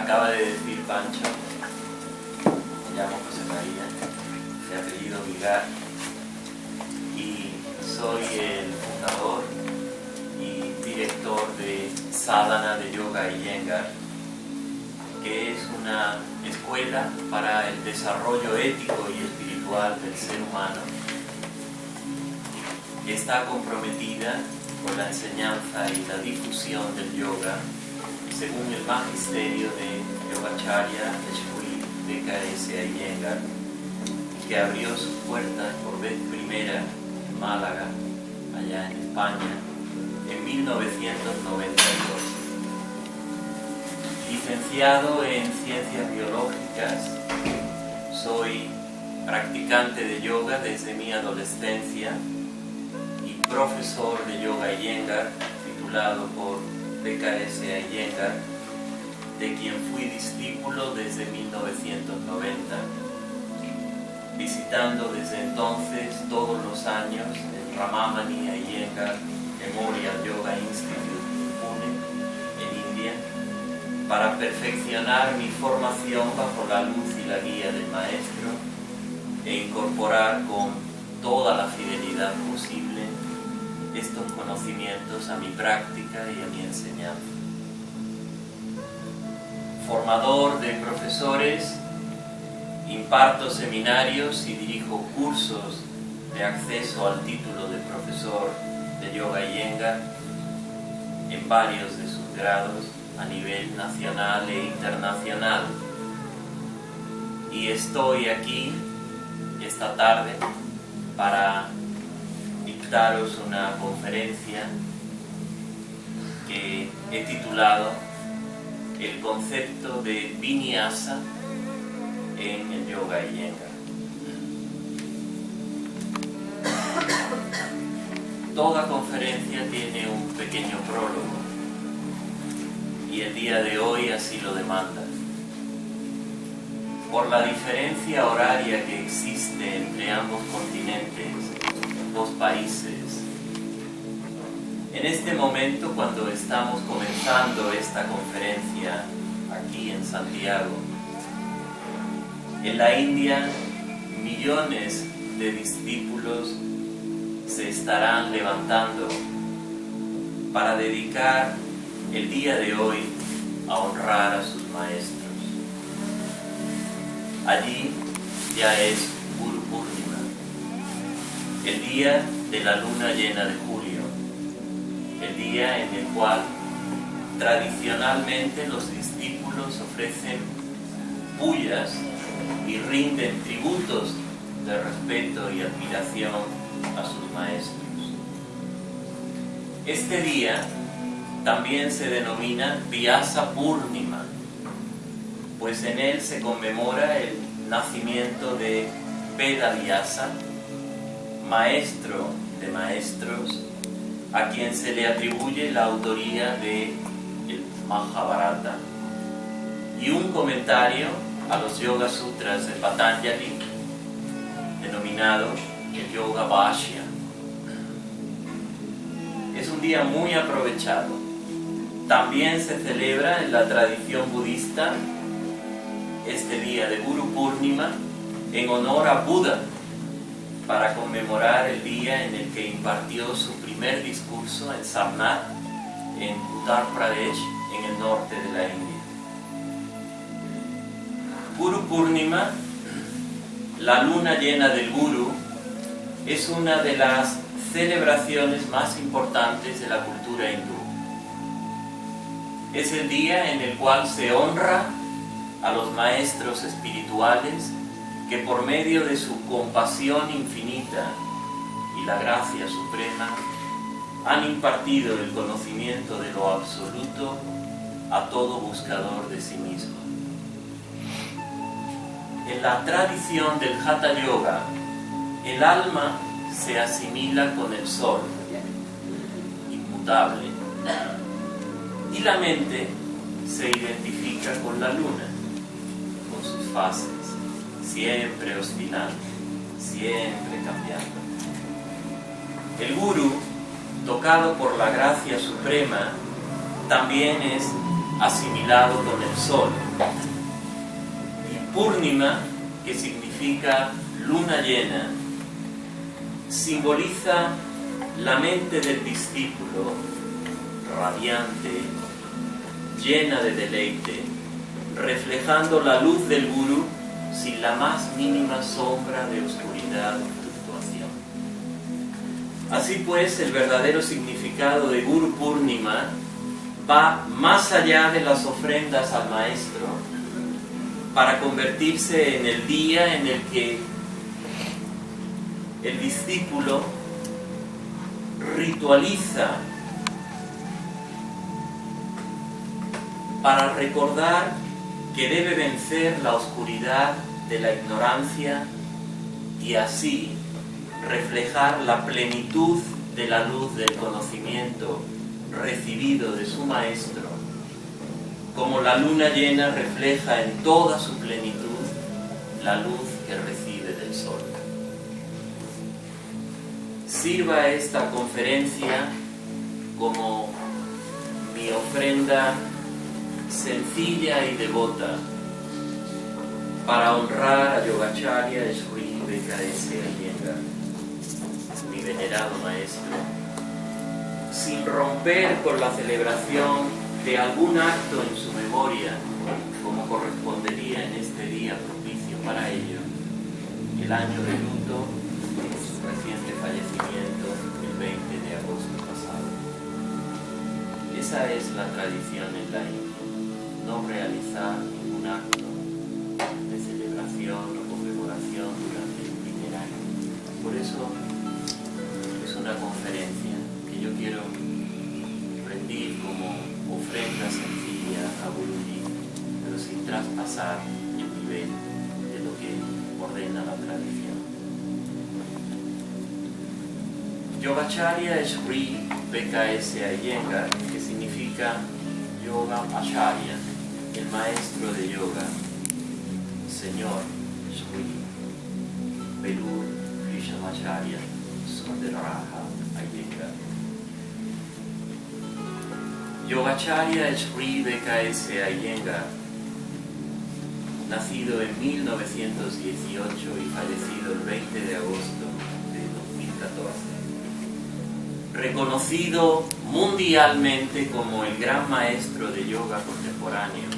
acaba de decir Pancho, me llamo José María, de apellido Vigar, y soy el fundador y director de Sadhana de Yoga Iyengar, que es una escuela para el desarrollo ético y espiritual del ser humano, que está comprometida con la enseñanza y la difusión del yoga según el magisterio de Yogacharya Shri BKS Iyengar, que abrió sus puertas por vez primera en Málaga, allá en España, en 1992. Licenciado en Ciencias Biológicas, soy practicante de yoga desde mi adolescencia y profesor de Yoga Iyengar, titulado por BKS Iyengar, de quien fui discípulo desde 1990, visitando desde entonces todos los años el Ramamani Iyengar Memorial Yoga Institute en Pune, en India, para perfeccionar mi formación bajo la luz y la guía del maestro e incorporar con toda la fidelidad posible estos conocimientos a mi práctica y a mi enseñanza. Formador de profesores, imparto seminarios y dirijo cursos de acceso al título de profesor de Yoga Iyengar en varios de sus grados a nivel nacional e internacional. Y estoy aquí esta tarde para dictaros una conferencia que he titulado El concepto de Vinyasa en el Yoga Iyengar. Toda conferencia tiene un pequeño prólogo y el día de hoy así lo demanda. Por la diferencia horaria que existe entre ambos continentes, dos países, en este momento, cuando estamos comenzando esta conferencia aquí en Santiago, en la India, millones de discípulos se estarán levantando para dedicar el día de hoy a honrar a sus maestros. Allí ya es Guru Purnima, el día de la luna llena de julio, el día en el cual tradicionalmente los discípulos ofrecen puyas y rinden tributos de respeto y admiración a sus maestros. Este día también se denomina Vyasa Purnima, pues en él se conmemora el nacimiento de Veda Vyasa, maestro de maestros, a quien se le atribuye la autoría del Mahabharata y un comentario a los Yoga Sutras de Patanjali, denominado el Yoga Bhashya. Es un día muy aprovechado. También se celebra en la tradición budista este día de Guru Purnima en honor a Buda, para conmemorar el día en el que impartió su primer discurso en Sarnath, en Uttar Pradesh, en el norte de la India. Guru Purnima, la luna llena del Guru, es una de las celebraciones más importantes de la cultura hindú. Es el día en el cual se honra a los maestros espirituales que por medio de su compasión infinita y la gracia suprema han impartido el conocimiento de lo absoluto a todo buscador de sí mismo. En la tradición del Hatha Yoga, el alma se asimila con el sol, inmutable, y la mente se identifica con la luna, con sus fases, siempre oscilando, siempre cambiando. El Guru, tocado por la gracia suprema, también es asimilado con el sol. Y Purnima, que significa luna llena, simboliza la mente del discípulo radiante, llena de deleite, reflejando la luz del Gurú sin la más mínima sombra de oscuridad o fluctuación. Así pues, el verdadero significado de Guru Purnima va más allá de las ofrendas al Maestro para convertirse en el día en el que el discípulo ritualiza para recordar que debe vencer la oscuridad de la ignorancia y así reflejar la plenitud de la luz del conocimiento recibido de su Maestro, como la luna llena refleja en toda su plenitud la luz que recibe del sol. Sirva esta conferencia como mi ofrenda sencilla y devota para honrar a Yogacharya Sri BKS Iyengar, mi venerado maestro, sin romper con la celebración de algún acto en su memoria, como correspondería en este día propicio para ello, el año de luto de su reciente fallecimiento el 20 de agosto pasado. Esa es la tradición en la India, no realizar ningún acto de celebración o conmemoración durante el primer año. Por eso es una conferencia que yo quiero rendir como ofrenda sencilla a Guruji, pero sin traspasar el nivel de lo que ordena la tradición. Yogacharya Sri BKS Iyengar, que significa Yoga Acharya, el maestro de yoga, Señor Sri Belur Krishnamacharya Sundaraja Iyengar. Yogacharya Sri BKS Iyengar, nacido en 1918 y fallecido el 20 de agosto de 2014. Reconocido mundialmente como el gran maestro de yoga contemporáneo,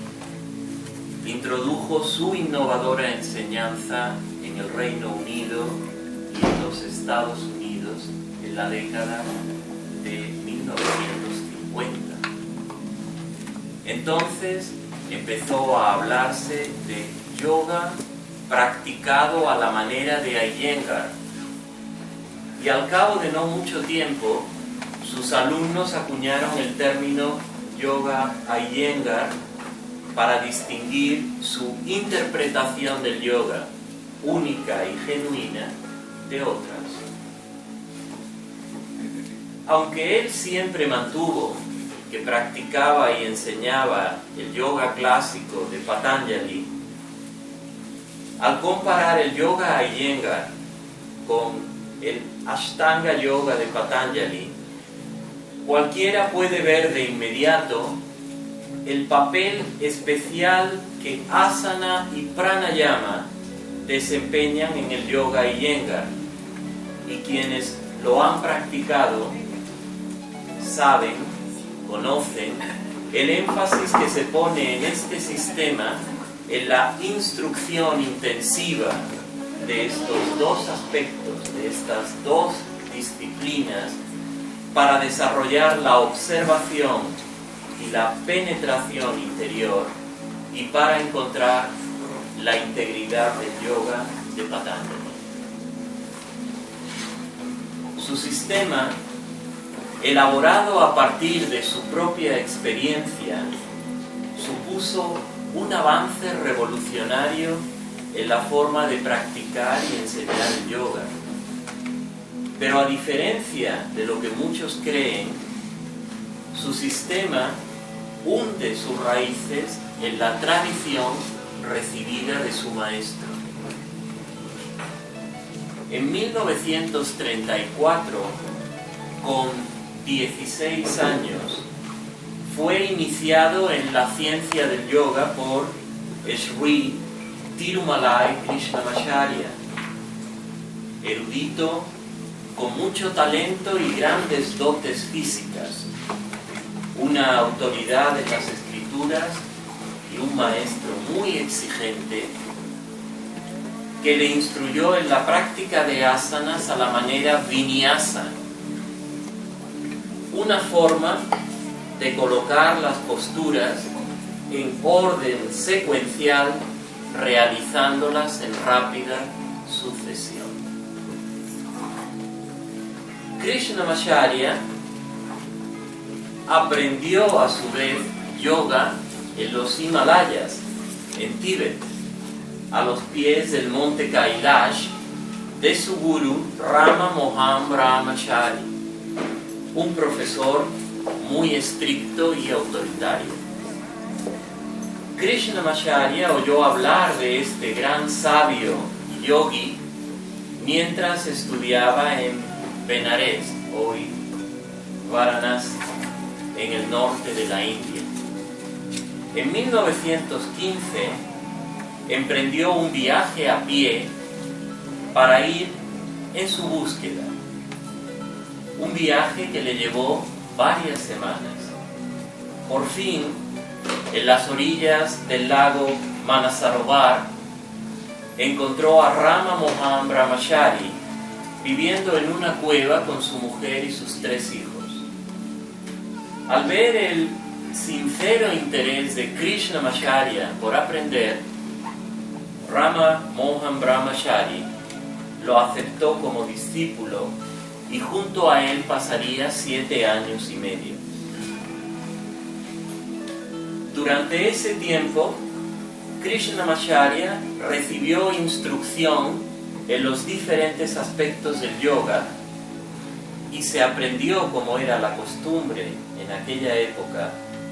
introdujo su innovadora enseñanza en el Reino Unido y en los Estados Unidos en la década de 1950. Entonces empezó a hablarse de yoga practicado a la manera de Iyengar, y al cabo de no mucho tiempo sus alumnos acuñaron el término Yoga Iyengar para distinguir su interpretación del yoga, única y genuina, de otras. Aunque él siempre mantuvo que practicaba y enseñaba el yoga clásico de Patanjali, al comparar el Yoga Iyengar con el Ashtanga Yoga de Patanjali, cualquiera puede ver de inmediato el papel especial que asana y pranayama desempeñan en el Yoga Iyengar, y quienes lo han practicado saben, conocen el énfasis que se pone en este sistema en la instrucción intensiva de estos dos aspectos, de estas dos disciplinas, para desarrollar la observación y la penetración interior y para encontrar la integridad del yoga de Patanjali. Su sistema, elaborado a partir de su propia experiencia, supuso un avance revolucionario en la forma de practicar y enseñar el yoga. Pero a diferencia de lo que muchos creen, su sistema hunde sus raíces en la tradición recibida de su maestro. En 1934, con 16 años, fue iniciado en la ciencia del yoga por Sri Tirumalai Krishnamacharya, erudito con mucho talento y grandes dotes físicas, una autoridad en las escrituras y un maestro muy exigente que le instruyó en la práctica de asanas a la manera vinyasa, una forma de colocar las posturas en orden secuencial, realizándolas en rápida sucesión. Krishnamacharya aprendió a su vez yoga en los Himalayas, en Tíbet, a los pies del monte Kailash, de su gurú Rama Mohan Brahmachari, un profesor muy estricto y autoritario. Krishnamacharya oyó hablar de este gran sabio yogi mientras estudiaba en Benares, hoy Varanasi, en el norte de la India. En 1915 emprendió un viaje a pie para ir en su búsqueda. Un viaje que le llevó varias semanas. Por fin, en las orillas del lago Manasarovar, encontró a Rama Mohan Brahmachari viviendo en una cueva con su mujer y sus 3 hijos. Al ver el sincero interés de Krishnamacharya por aprender, Rama Mohan Brahmachari lo aceptó como discípulo y junto a él pasaría 7 años y medio. Durante ese tiempo, Krishnamacharya recibió instrucción en los diferentes aspectos del yoga y se aprendió, como era la costumbre en aquella época,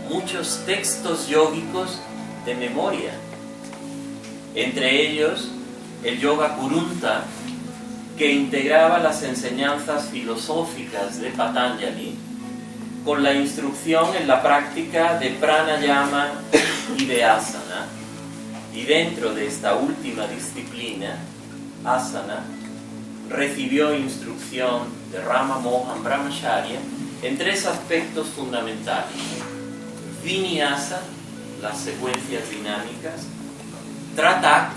muchos textos yógicos de memoria. Entre ellos, el Yoga Kurunta, que integraba las enseñanzas filosóficas de Patanjali con la instrucción en la práctica de pranayama y de asana, y dentro de esta última disciplina, asana, recibió instrucción de Rama Mohan Brahmacharya en 3 aspectos fundamentales: vinyasa, las secuencias dinámicas; tratak,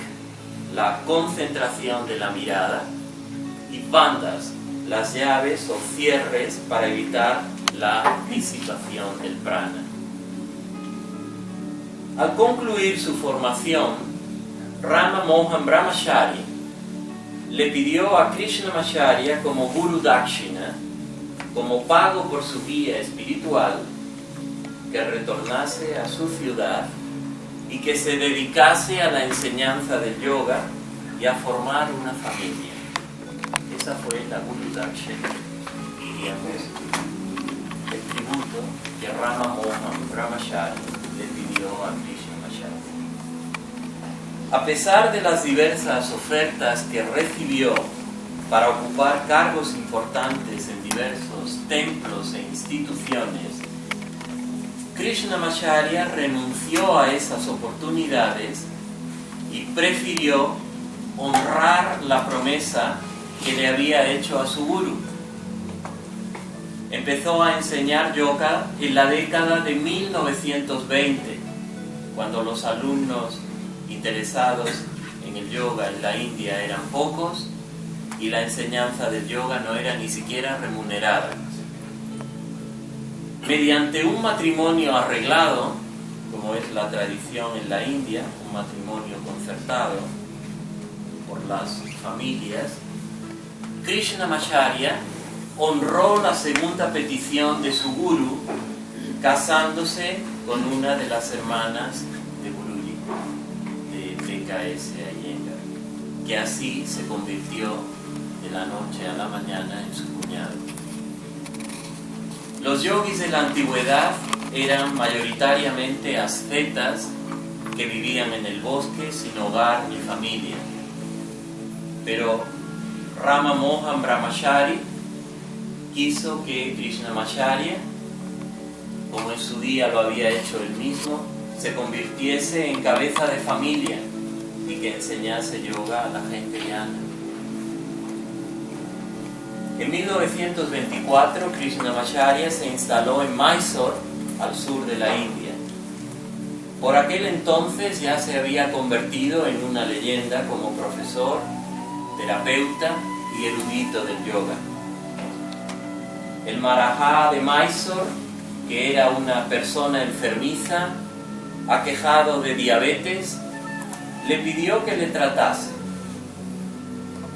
la concentración de la mirada; y bandhas, las llaves o cierres para evitar la disipación del prana. Al concluir su formación, Rama Mohan Brahmachari le pidió a Krishnamacharya como Guru Dakshina, como pago por su guía espiritual, que retornase a su ciudad y que se dedicase a la enseñanza del yoga y a formar una familia. Esa fue la Guru Dakshina, diríamos, el tributo que Rama Mohan Brahmachari le pidió a Krishnamacharya. A pesar de las diversas ofertas que recibió para ocupar cargos importantes en diversos templos e instituciones, Krishnamacharya renunció a esas oportunidades y prefirió honrar la promesa que le había hecho a su gurú. Empezó a enseñar yoga en la década de 1920, cuando los alumnos interesados en el yoga en la India eran pocos y la enseñanza del yoga no era ni siquiera remunerada. Mediante un matrimonio arreglado, como es la tradición en la India, un matrimonio concertado por las familias, Krishnamacharya honró la segunda petición de su gurú, casándose con una de las hermanas de Guruji, de TKS Iyengar, que así se convirtió de la noche a la mañana en su cuñado. Los yogis de la antigüedad eran mayoritariamente ascetas que vivían en el bosque sin hogar ni familia. Pero Rama Mohan Brahmachari quiso que Krishnamacharya como en su día lo había hecho él mismo, se convirtiese en cabeza de familia y que enseñase yoga a la gente llana. En 1924, Krishnamacharya se instaló en Mysore, al sur de la India. Por aquel entonces ya se había convertido en una leyenda como profesor, terapeuta y erudito del yoga. El Maharaja de Mysore, que era una persona enfermiza, aquejado de diabetes, le pidió que le tratase.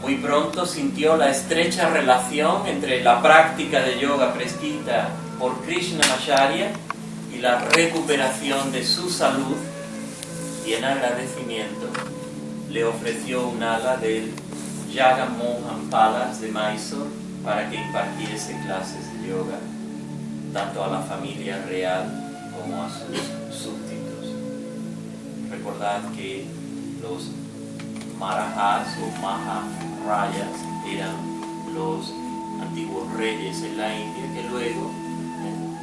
Muy pronto sintió la estrecha relación entre la práctica de yoga prescrita por Krishnamacharya y la recuperación de su salud, y en agradecimiento le ofreció un ala del Jagan Mohan Palace de Mysore para que impartiese clases de yoga tanto a la familia real como a sus súbditos. Recordad que los Maharajas o Maharayas eran los antiguos reyes en la India que luego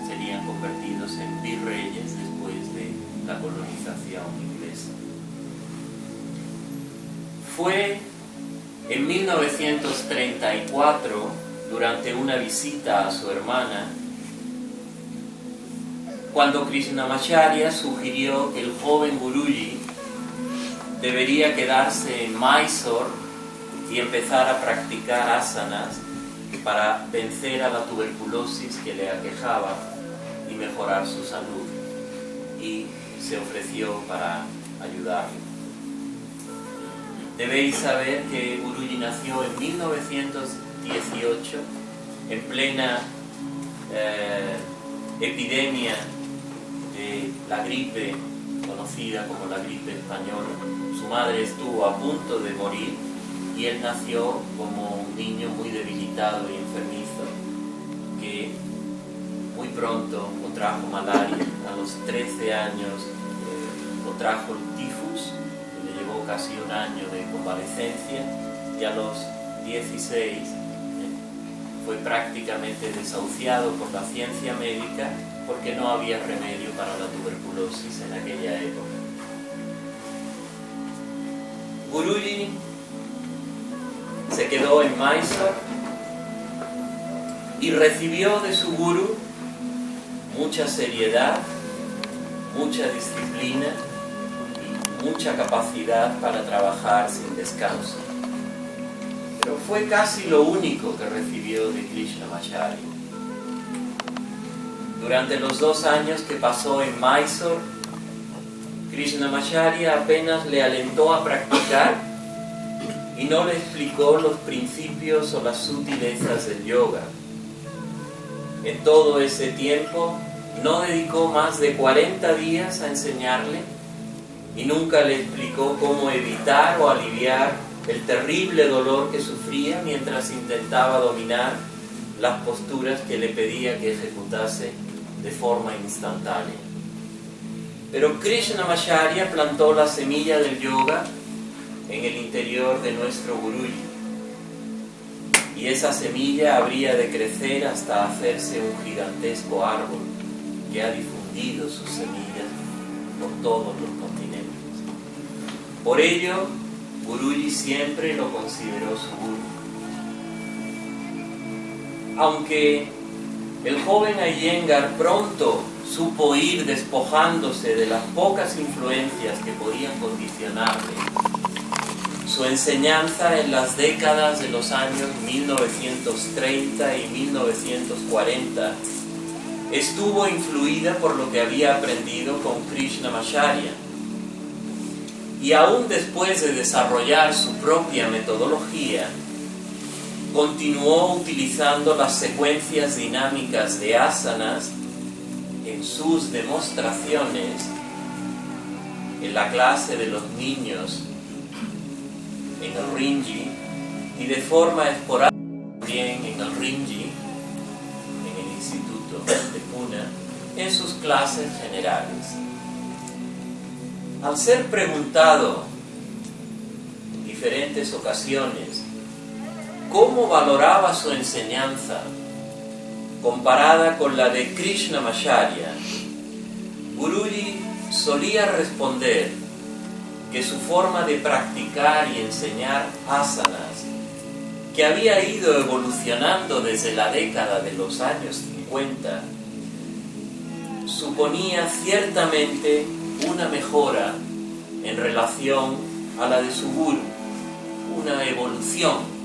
serían convertidos en virreyes después de la colonización inglesa. Fue en 1934, durante una visita a su hermana, cuando Krishnamacharya sugirió que el joven Guruji debería quedarse en Mysore y empezar a practicar asanas para vencer a la tuberculosis que le aquejaba y mejorar su salud, y se ofreció para ayudarle. Debéis saber que Guruji nació en 1918, en plena epidemia de la gripe conocida como la gripe española. Su madre estuvo a punto de morir y él nació como un niño muy debilitado y enfermizo que muy pronto contrajo malaria. A los 13 años contrajo el tifus, que le llevó casi un año de convalecencia, y a los 16 fue prácticamente desahuciado por la ciencia médica porque no había remedio para la tuberculosis en aquella época. Guruji se quedó en Mysore y recibió de su gurú mucha seriedad, mucha disciplina y mucha capacidad para trabajar sin descanso. Pero fue casi lo único que recibió de Krishnamacharya. Durante los 2 años que pasó en Mysore, Krishnamacharya apenas le alentó a practicar y no le explicó los principios o las sutilezas del yoga. En todo ese tiempo no dedicó más de 40 días a enseñarle y nunca le explicó cómo evitar o aliviar el terrible dolor que sufría mientras intentaba dominar las posturas que le pedía que ejecutase de forma instantánea. Pero Krishnamacharya plantó la semilla del yoga en el interior de nuestro Guruji, y esa semilla habría de crecer hasta hacerse un gigantesco árbol que ha difundido sus semillas por todos los continentes. Por ello, Guruji siempre lo consideró su gurú. Aunque el joven Iyengar pronto supo ir despojándose de las pocas influencias que podían condicionarle, su enseñanza en las décadas de los años 1930 y 1940 estuvo influida por lo que había aprendido con Krishnamacharya. Y aún después de desarrollar su propia metodología, continuó utilizando las secuencias dinámicas de asanas en sus demostraciones, en la clase de los niños, en el Rinji, y de forma esporádica también en el Rinji, en el Instituto de Pune, en sus clases generales. Al ser preguntado en diferentes ocasiones cómo valoraba su enseñanza comparada con la de Krishnamacharya, Guruji solía responder que su forma de practicar y enseñar asanas, que había ido evolucionando desde la década de los años 50, suponía ciertamente una mejora en relación a la de su guru, una evolución.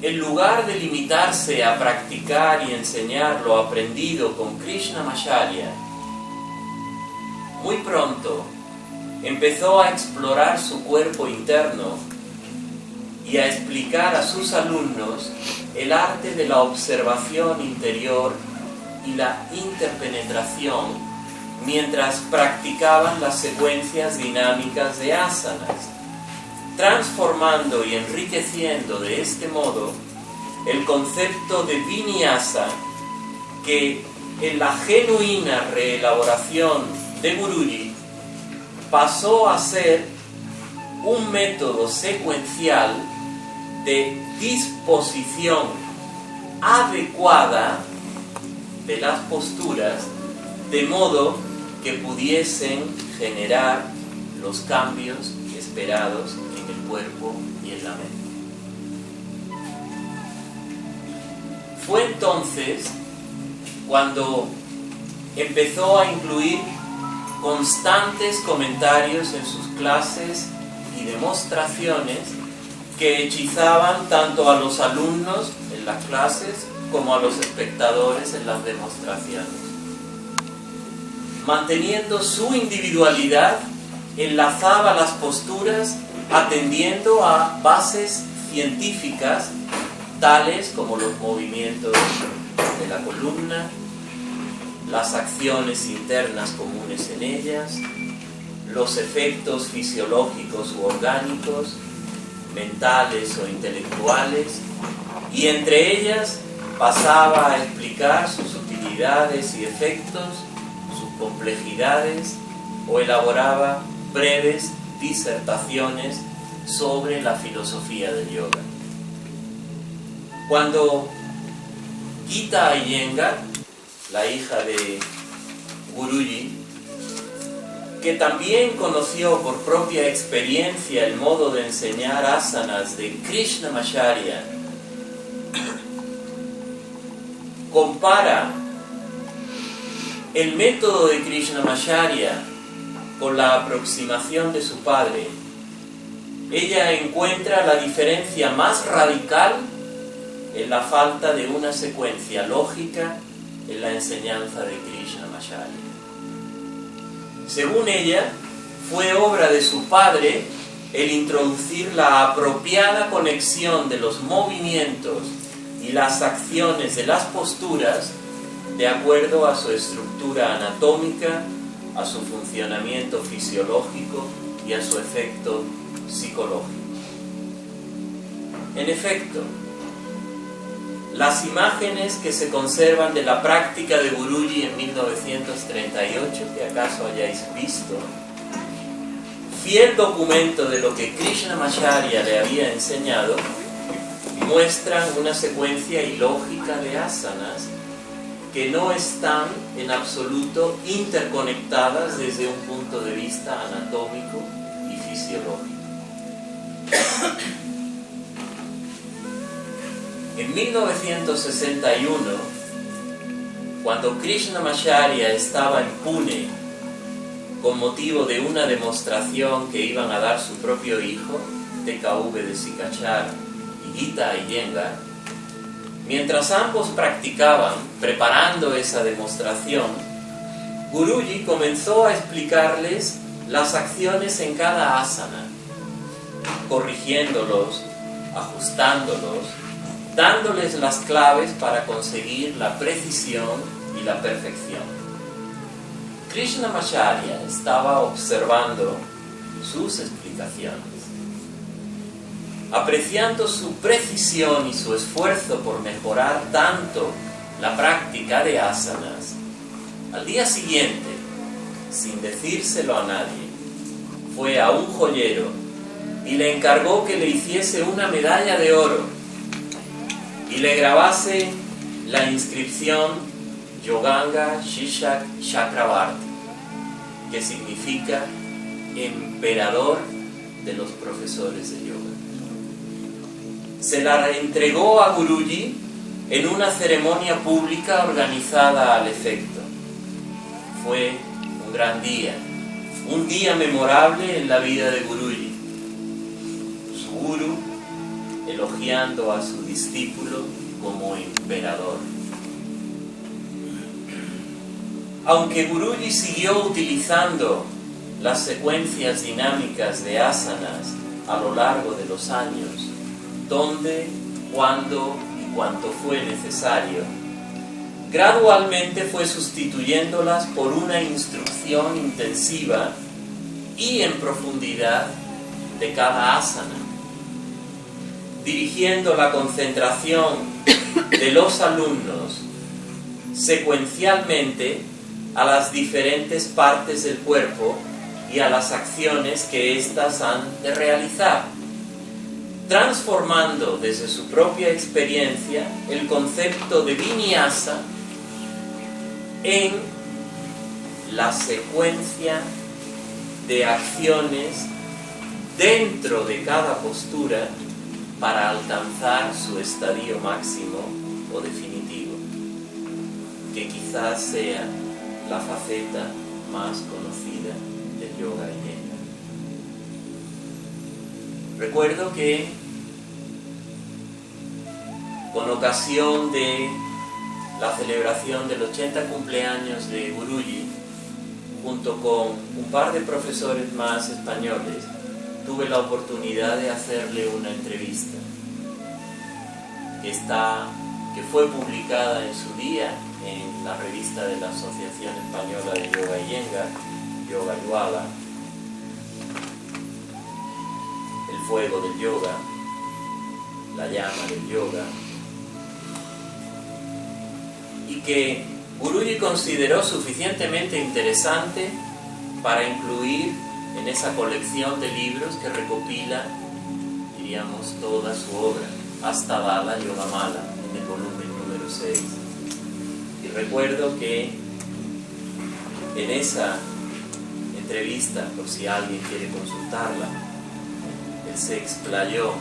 En lugar de limitarse a practicar y enseñar lo aprendido con Krishnamacharya, muy pronto empezó a explorar su cuerpo interno y a explicar a sus alumnos el arte de la observación interior y la interpenetración mientras practicaban las secuencias dinámicas de asanas, transformando y enriqueciendo de este modo el concepto de vinyasa que en la genuina reelaboración de Guruji pasó a ser un método secuencial de disposición adecuada de las posturas de modo que pudiesen generar los cambios esperados en el cuerpo y en la mente. Fue entonces cuando empezó a incluir constantes comentarios en sus clases y demostraciones que hechizaban tanto a los alumnos en las clases como a los espectadores en las demostraciones. Manteniendo su individualidad, enlazaba las posturas atendiendo a bases científicas tales como los movimientos de la columna, las acciones internas comunes en ellas, los efectos fisiológicos u orgánicos, mentales o intelectuales, y entre ellas pasaba a explicar sus utilidades y efectos, sus complejidades, o elaboraba breves disertaciones sobre la filosofía del yoga. Cuando Gita Iyengar, la hija de Guruji, que también conoció por propia experiencia el modo de enseñar asanas de Krishnamacharya, compara el método de Krishnamacharya con la aproximación de su padre, ella encuentra la diferencia más radical en la falta de una secuencia lógica en la enseñanza de Krishnamacharya. Según ella, fue obra de su padre el introducir la apropiada conexión de los movimientos y las acciones de las posturas de acuerdo a su estructura anatómica, a su funcionamiento fisiológico y a su efecto psicológico. En efecto, las imágenes que se conservan de la práctica de Guruji en 1938, que acaso hayáis visto, fiel documento de lo que Krishnamacharya le había enseñado, muestran una secuencia ilógica de asanas que no están en absoluto interconectadas desde un punto de vista anatómico y fisiológico. En 1961, cuando Krishnamacharya estaba en Pune con motivo de una demostración que iban a dar su propio hijo, TKV de Sikachar y Gita Iyengar, mientras ambos practicaban, preparando esa demostración, Guruji comenzó a explicarles las acciones en cada asana, corrigiéndolos, ajustándolos, dándoles las claves para conseguir la precisión y la perfección. Krishnamacharya estaba observando sus explicaciones, apreciando su precisión y su esfuerzo por mejorar tanto la práctica de asanas. Al día siguiente, sin decírselo a nadie, fue a un joyero y le encargó que le hiciese una medalla de oro y le grabase la inscripción Yoganga Shishak Chakrabarti, que significa emperador de los profesores de yoga. Se la entregó a Guruji en una ceremonia pública organizada al efecto. Fue un gran día, un día memorable en la vida de Guruji. Su guru elogiando a su discípulo como emperador. Aunque Guruji siguió utilizando las secuencias dinámicas de asanas a lo largo de los años, donde, cuando y cuanto fue necesario, gradualmente fue sustituyéndolas por una instrucción intensiva y en profundidad de cada asana, dirigiendo la concentración de los alumnos secuencialmente a las diferentes partes del cuerpo y a las acciones que éstas han de realizar, transformando desde su propia experiencia el concepto de vinyasa en la secuencia de acciones dentro de cada postura para alcanzar su estadio máximo o definitivo, que quizás sea la faceta más conocida del yoga Iyengar. Recuerdo que con ocasión de la celebración del 80 cumpleaños de Guruji, junto con un par de profesores más españoles, tuve la oportunidad de hacerle una entrevista que fue publicada en su día en la revista de la Asociación Española de Yoga Iyengar, Yoga Yuala, el fuego del yoga, la llama del yoga, y que Guruji consideró suficientemente interesante para incluir en esa colección de libros que recopila, diríamos, toda su obra, Astadala Yogamala, en el volumen número 6. Y recuerdo que en esa entrevista, por si alguien quiere consultarla, él se explayó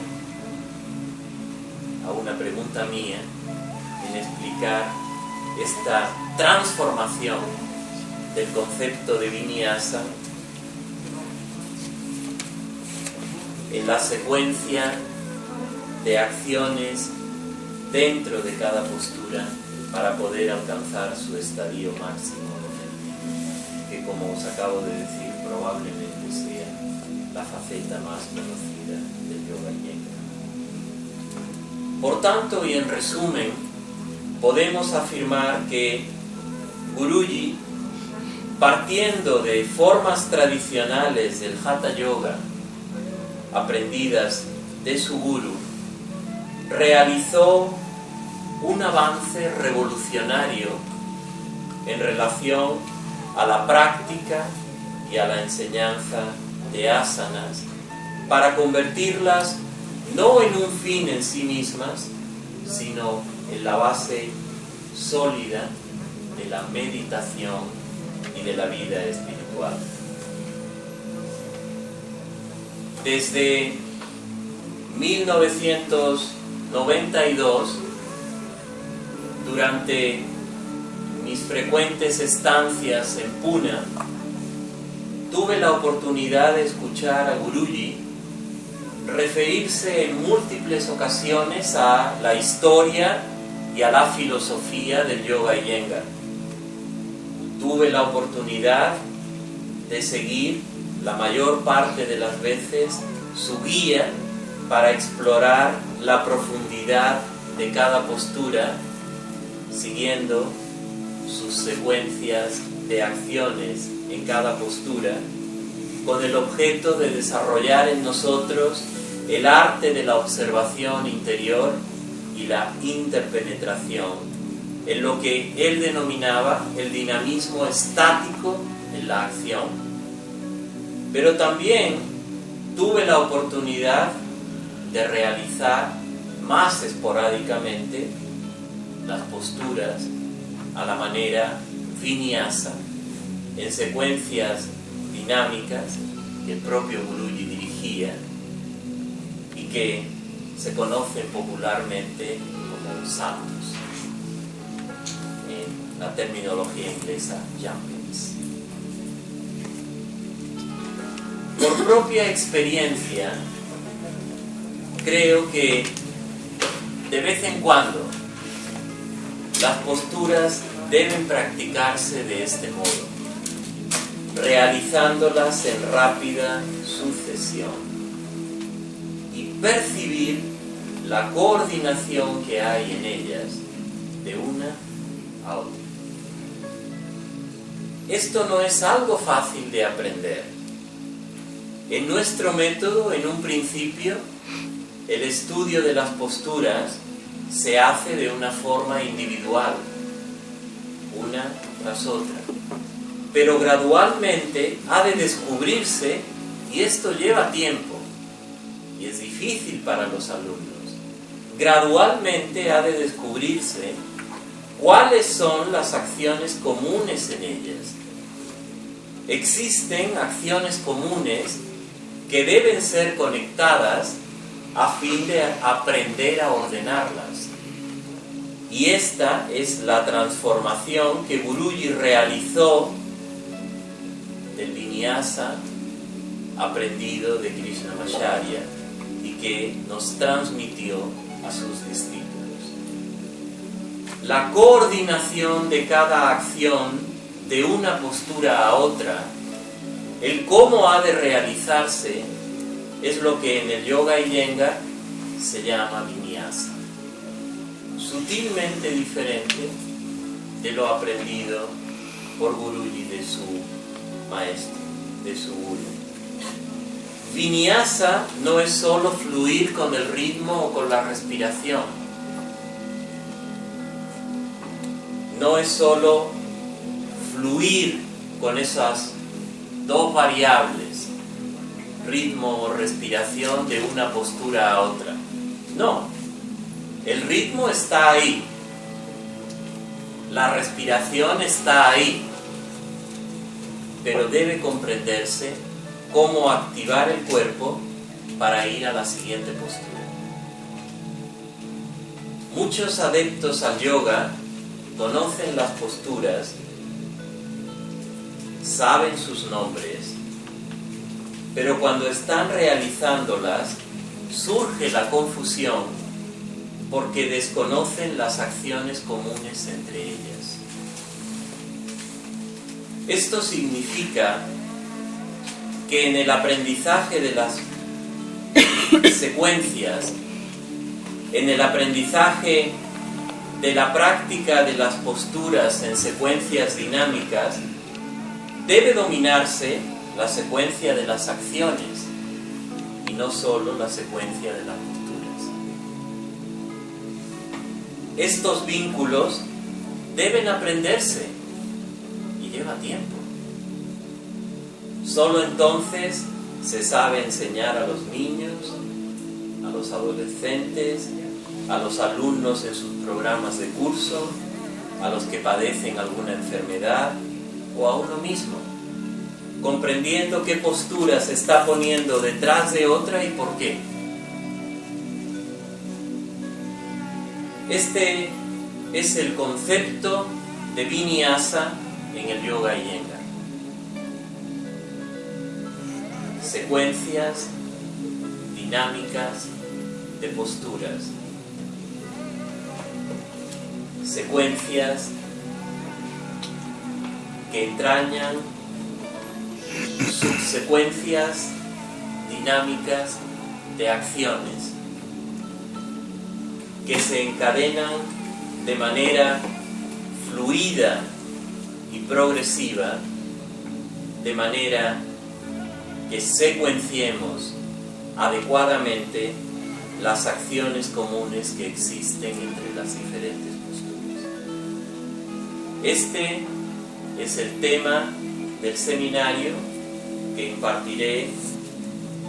a una pregunta mía en explicar esta transformación del concepto de vinyasa en la secuencia de acciones dentro de cada postura para poder alcanzar su estadio máximo, que, como os acabo de decir, probablemente sea la faceta más conocida del yoga Iyengar. Por tanto, y en resumen, podemos afirmar que Guruji, partiendo de formas tradicionales del Hatha Yoga aprendidas de su guru, realizó un avance revolucionario en relación a la práctica y a la enseñanza de asanas, para convertirlas no en un fin en sí mismas, sino en la base sólida de la meditación y de la vida espiritual. Desde 1992, durante mis frecuentes estancias en Pune, tuve la oportunidad de escuchar a Guruji referirse en múltiples ocasiones a la historia y a la filosofía del yoga Iyengar. Tuve la oportunidad de seguir la mayor parte de las veces su guía para explorar la profundidad de cada postura, siguiendo sus secuencias de acciones en cada postura, con el objeto de desarrollar en nosotros el arte de la observación interior y la interpenetración, en lo que él denominaba el dinamismo estático en la acción. Pero también tuve la oportunidad de realizar más esporádicamente las posturas a la manera vinyasa, en secuencias dinámicas que el propio Guruji dirigía y que se conocen popularmente como saltos, en la terminología inglesa jumpings. Por propia experiencia, creo que de vez en cuando las posturas deben practicarse de este modo, realizándolas en rápida sucesión y percibir la coordinación que hay en ellas de una a otra. Esto no es algo fácil de aprender. En nuestro método, en un principio, el estudio de las posturas se hace de una forma individual, una tras otra. Pero gradualmente ha de descubrirse, y esto lleva tiempo, y es difícil para los alumnos, gradualmente ha de descubrirse cuáles son las acciones comunes en ellas. Existen acciones comunes que deben ser conectadas a fin de aprender a ordenarlas. Y esta es la transformación que Guruji realizó del vinyasa aprendido de Krishnamacharya y que nos transmitió a sus discípulos. La coordinación de cada acción de una postura a otra, el cómo ha de realizarse, es lo que en el Yoga Iyengar se llama vinyasa. Sutilmente diferente de lo aprendido por Guruji de su maestro, de su guru. Vinyasa no es solo fluir con el ritmo o con la respiración. No es solo fluir con esas dos variables, ritmo o respiración, de una postura a otra. No, el ritmo está ahí, la respiración está ahí, pero debe comprenderse cómo activar el cuerpo para ir a la siguiente postura. Muchos adeptos al yoga conocen las posturas, saben sus nombres, pero cuando están realizándolas surge la confusión porque desconocen las acciones comunes entre ellas. Esto significa que en el aprendizaje de las secuencias, en el aprendizaje de la práctica de las posturas en secuencias dinámicas, debe dominarse la secuencia de las acciones y no solo la secuencia de las posturas. Estos vínculos deben aprenderse y lleva tiempo. Solo entonces se sabe enseñar a los niños, a los adolescentes, a los alumnos en sus programas de curso, a los que padecen alguna enfermedad o a uno mismo, comprendiendo qué postura se está poniendo detrás de otra y por qué. Este es el concepto de vinyasa en el Yoga Iyengar. Secuencias dinámicas de posturas. Secuencias que entrañan subsecuencias dinámicas de acciones que se encadenan de manera fluida y progresiva, de manera que secuenciemos adecuadamente las acciones comunes que existen entre las diferentes posturas. Este es el tema del seminario que impartiré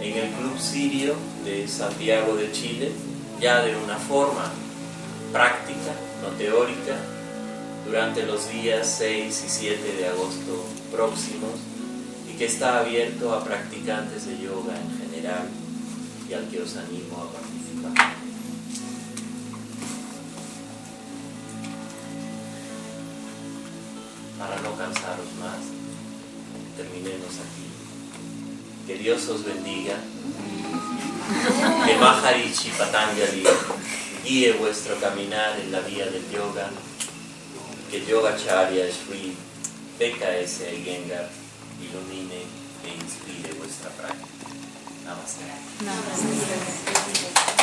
en el Club Sirio de Santiago de Chile, ya de una forma práctica, no teórica, durante los días 6 y 7 de agosto próximos y que está abierto a practicantes de yoga en general y al que os animo a participar. Para no cansaros más, terminemos aquí. Que Dios os bendiga, que Maharishi Patanjali guíe vuestro caminar en la vía del yoga, que Yogacharya Sri PKS Iyengar ilumine e inspire vuestra práctica. Namaste. Namaste.